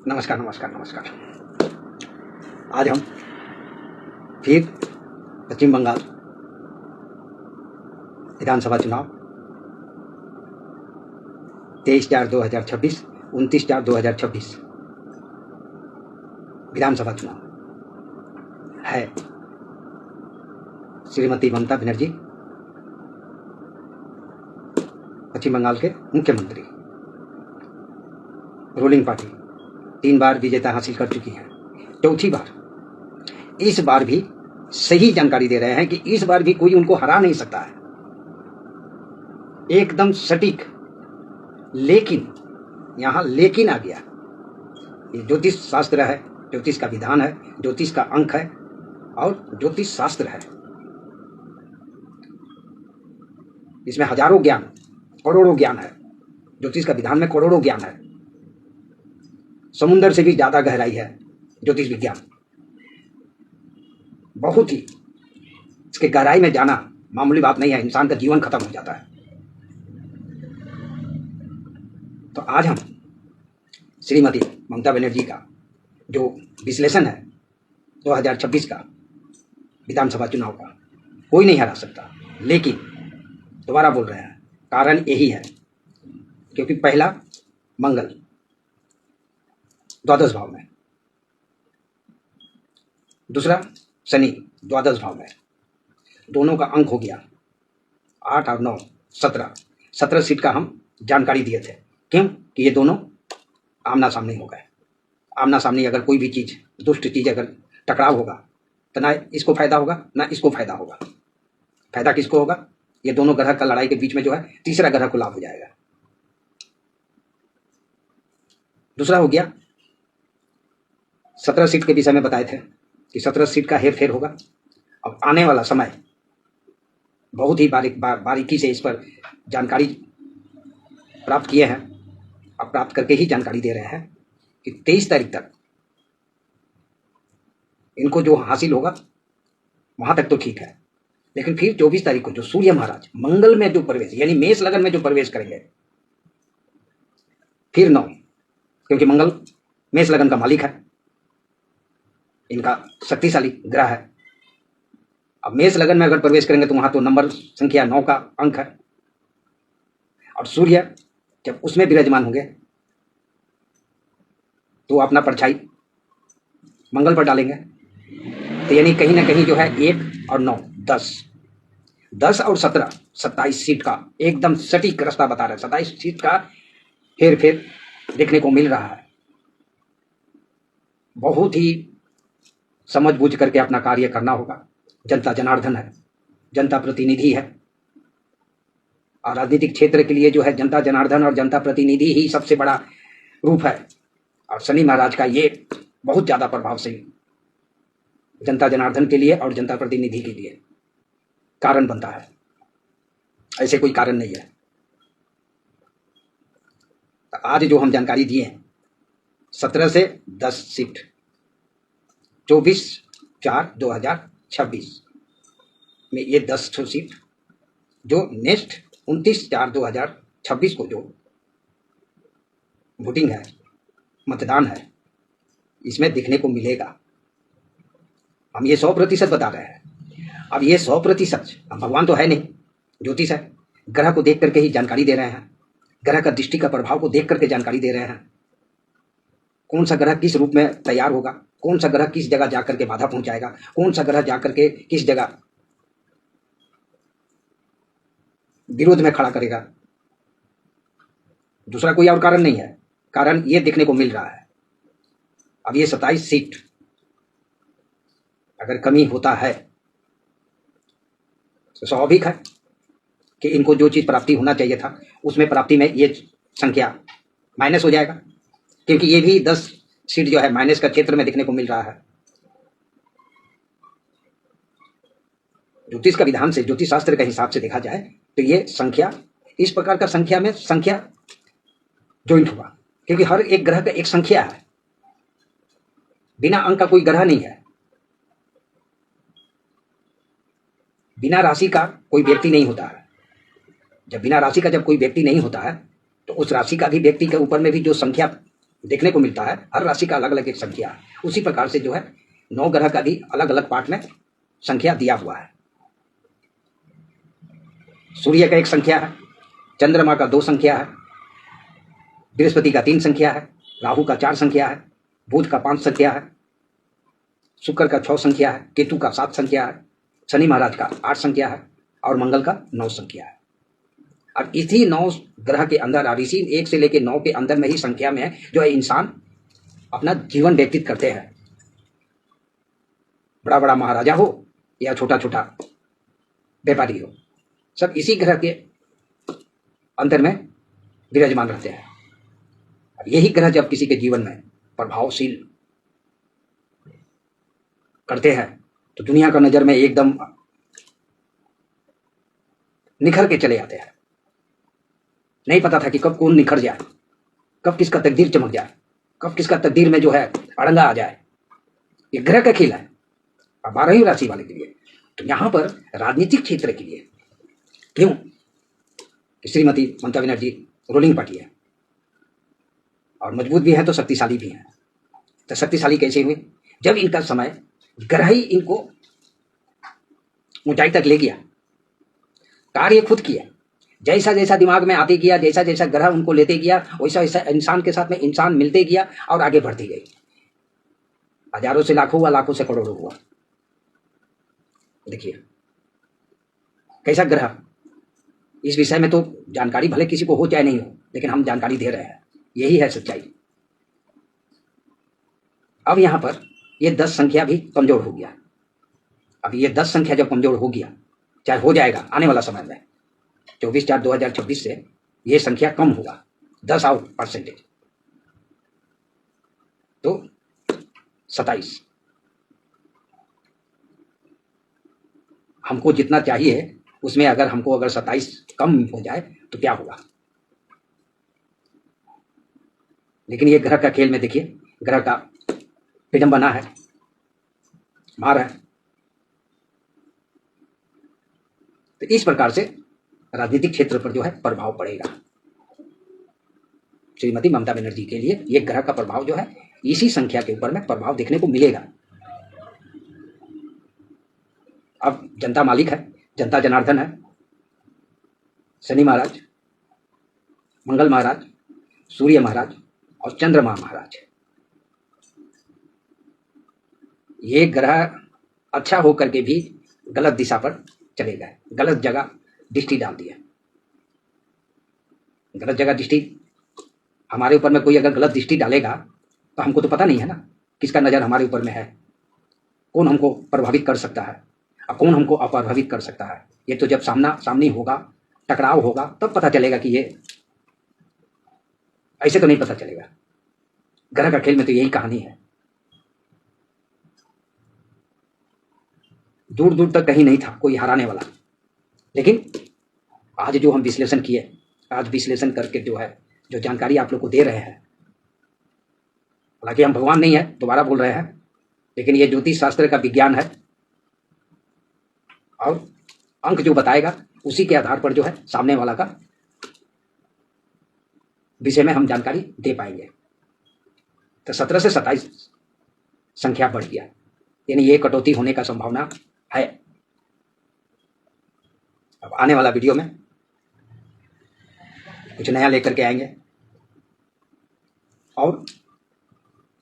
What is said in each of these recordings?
नमस्कार नमस्कार नमस्कार। आज हम फिर पश्चिम बंगाल विधानसभा चुनाव 23/4/2026, 29/4/2026 विधानसभा चुनाव है। श्रीमती ममता बनर्जी पश्चिम बंगाल के मुख्यमंत्री, रूलिंग पार्टी 3 बार विजेता हासिल कर चुकी है। चौथी बार इस बार भी सही जानकारी दे रहे हैं कि इस बार भी कोई उनको हरा नहीं सकता है, एकदम सटीक। लेकिन यहां लेकिन आ गया। ये ज्योतिष शास्त्र है, ज्योतिष का विधान है, ज्योतिष का अंक है और ज्योतिष शास्त्र है। इसमें हजारों ज्ञान, करोड़ों ज्ञान है। ज्योतिष का विधान में करोड़ों ज्ञान है। समुद्र से भी ज्यादा गहराई है ज्योतिष विज्ञान। बहुत ही इसके गहराई में जाना मामूली बात नहीं है, इंसान का जीवन खत्म हो जाता है। तो आज हम श्रीमती ममता बनर्जी का जो विश्लेषण है 2026 का विधानसभा चुनाव का, कोई नहीं हरा सकता। लेकिन दोबारा बोल रहे हैं, कारण यही है क्योंकि पहला मंगल द्वादश भाव में, दूसरा शनि द्वादश भाव में, दोनों का अंक हो गया 8 और 9 17 सीट का हम जानकारी दिए थे। क्यों कि ये दोनों आमना सामने हो गए। आमना सामने अगर कोई भी चीज, दुष्ट चीज अगर टकराव होगा तो ना इसको फायदा होगा ना इसको फायदा होगा। फायदा किसको होगा? ये दोनों ग्रह का लड़ाई के बीच में जो है तीसरा ग्रह को लाभ हो जाएगा। दूसरा हो गया 17 सीट के विषय में बताए थे कि 17 सीट का हेर फेर होगा। अब आने वाला समय बहुत ही बारीकी से इस पर जानकारी प्राप्त किए हैं। अब प्राप्त करके ही जानकारी दे रहे हैं कि 23 तारीख तक इनको जो हासिल होगा वहां तक तो ठीक है, लेकिन फिर 24 तारीख को जो सूर्य महाराज मंगल में जो प्रवेश, यानी मेष लगन में जो प्रवेश करेंगे, फिर 9, क्योंकि मंगल मेष लगन का मालिक है, इनका शक्तिशाली ग्रह है। अब मेष लगन में अगर प्रवेश करेंगे तो वहां तो नंबर संख्या 9 का अंक है, और सूर्य जब उसमें विराजमान होंगे तो अपना परछाई मंगल पर डालेंगे। तो यानी कहीं ना कहीं जो है 1 और 9 10 और 17 27 सीट का एकदम सटीक रास्ता बता रहे हैं। 27 सीट का हेर फेर देखने को मिल रहा है। बहुत ही समझ बूझ करके अपना कार्य करना होगा। जनता जनार्दन है, जनता प्रतिनिधि है, और राजनीतिक क्षेत्र के लिए जो है जनता जनार्दन और जनता प्रतिनिधि ही सबसे बड़ा रूप है। और शनि महाराज का ये बहुत ज्यादा प्रभावशाली जनता जनार्दन के लिए और जनता प्रतिनिधि के लिए कारण बनता है। ऐसे कोई कारण नहीं है। तो आज जो हम जानकारी दिए हैं 17 से 10 सीट 24/4/2026 में, ये 10 सीट जो नेक्स्ट 29/4/2026 को जो वोटिंग है, मतदान है, इसमें दिखने को मिलेगा। हम ये 100% बता रहे हैं। अब ये 100%, हम भगवान तो है नहीं, ज्योतिष है। ग्रह को देख करके ही जानकारी दे रहे हैं। ग्रह का दृष्टि का प्रभाव को देख करके जानकारी दे रहे हैं। कौन सा ग्रह किस रूप में तैयार होगा, कौन सा ग्रह किस जगह जाकर के बाधा पहुंचाएगा, कौन सा ग्रह जाकर के किस जगह विरोध में खड़ा करेगा। दूसरा कोई और कारण नहीं है। कारण ये देखने को मिल रहा है। अब ये 27 सीट अगर कमी होता है तो स्वाभाविक है कि इनको जो चीज प्राप्ति होना चाहिए था उसमें प्राप्ति में ये संख्या माइनस हो जाएगा, क्योंकि ये भी 10 सीट जो है माइनस का क्षेत्र में देखने को मिल रहा है। ज्योतिष का विधान से, ज्योतिष शास्त्र के हिसाब से देखा जाए तो ये संख्या, इस प्रकार का संख्या में संख्या ज्वाइंट होगा, क्योंकि हर एक ग्रह का एक संख्या है। बिना अंक का कोई ग्रह नहीं है, बिना राशि का कोई व्यक्ति नहीं होता है। जब बिना राशि का जब कोई व्यक्ति नहीं होता है तो उस राशि का भी व्यक्ति के ऊपर में भी जो संख्या देखने को मिलता है, हर राशि का अलग अलग एक संख्या है। उसी प्रकार से जो है 9 ग्रह का भी अलग अलग पार्ट में संख्या दिया हुआ है। सूर्य का 1 संख्या है, चंद्रमा का 2 संख्या है, बृहस्पति का 3 संख्या है, राहु का 4 संख्या है, बुध का 5 संख्या है, शुक्र का 6 संख्या है, केतु का 7 संख्या है, शनि महाराज का 8 संख्या है और मंगल का 9 संख्या है। और इसी 9 ग्रह के अंदर और इसी 1 से लेकर 9 के अंदर में ही संख्या में जो है इंसान अपना जीवन व्यतीत करते हैं। बड़ा बड़ा महाराजा हो या छोटा छोटा व्यापारी हो, सब इसी ग्रह के अंदर में विराजमान रहते हैं। यही ग्रह जब किसी के जीवन में प्रभावशील करते हैं तो दुनिया का नजर में एकदम निखर के चले आते हैं। नहीं पता था कि कब कौन निखर जाए, कब किसका तकदीर चमक जाए, कब किसका तकदीर में जो है अड़ंगा आ जाए। ये ग्रह का खेल है 12 राशि वाले के लिए। तो यहां पर राजनीतिक क्षेत्र के लिए क्यों कि श्रीमती ममता बनर्जी रूलिंग पार्टी है और मजबूत भी है तो शक्तिशाली भी है। तो शक्तिशाली कैसे हुए? जब इनका समय ग्रह ही इनको ऊंचाई तक ले गया, कार्य खुद किया, जैसा जैसा दिमाग में आते गया, जैसा जैसा ग्रह उनको लेते गया, वैसा वैसा इंसान के साथ में इंसान मिलते गया और आगे बढ़ती गई। हजारों से लाखों हुआ, लाखों से करोड़ों हुआ। देखिए कैसा ग्रह, इस विषय में तो जानकारी भले किसी को हो चाहे नहीं हो, लेकिन हम जानकारी दे रहे हैं, यही है सच्चाई। अब यहां पर ये 10 संख्या भी कमजोर हो गया। अब ये 10 संख्या जब कमजोर हो गया, चाहे हो जाएगा आने वाला समय में 24/4/2026 से ये संख्या कम होगा 10% तो 27। हमको जितना चाहिए उसमें अगर 27 कम हो जाए तो क्या होगा। लेकिन ये ग्रह का खेल में देखिए, ग्रह का विडंबना है, मार है। तो इस प्रकार से राजनीतिक क्षेत्र पर जो है प्रभाव पड़ेगा। श्रीमती ममता बनर्जी के लिए ये ग्रह का प्रभाव जो है इसी संख्या के ऊपर में प्रभाव देखने को मिलेगा। अब जनता मालिक है, जनता जनार्दन है, शनि महाराज, मंगल महाराज, सूर्य महाराज और चंद्रमा महाराज। ये ग्रह अच्छा होकर के भी गलत दिशा पर चले गए, गलत जगह दृष्टि डाल दिया। गलत जगह दृष्टि, हमारे ऊपर में कोई अगर गलत दृष्टि डालेगा तो हमको तो पता नहीं है ना किसका नजर हमारे ऊपर में है, कौन हमको प्रभावित कर सकता है और कौन हमको अप्रभावित कर सकता है। ये तो जब सामनी होगा, टकराव होगा, तब पता चलेगा कि ये ऐसे तो नहीं पता चलेगा। ग्रह का खेल में तो यही कहानी है। दूर दूर तक कहीं नहीं था कोई हराने वाला, लेकिन आज जो हम विश्लेषण किए, आज विश्लेषण करके जो है जो जानकारी आप लोग को दे रहे हैं, हालांकि हम भगवान नहीं है, दोबारा बोल रहे हैं, लेकिन ये ज्योतिष शास्त्र का विज्ञान है और अंक जो बताएगा उसी के आधार पर जो है सामने वाला का विषय में हम जानकारी दे पाएंगे। तो 17 से 27 संख्या बढ़ गया, यानी ये कटौती होने का संभावना है। अब आने वाला वीडियो में कुछ नया लेकर के आएंगे और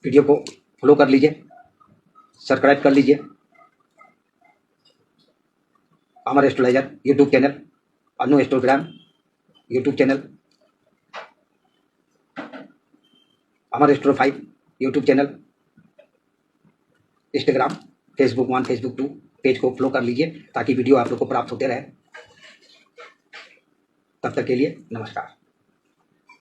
वीडियो को फॉलो कर लीजिए, सब्सक्राइब कर लीजिए। Amar astrologer YouTube channel, Anu Astrogram YouTube channel, Amar astro 5 YouTube channel, Instagram, Facebook 1, Facebook 2 page को फॉलो कर लीजिए ताकि वीडियो आप लोग को प्राप्त होते रहे। तब तक के लिए नमस्कार।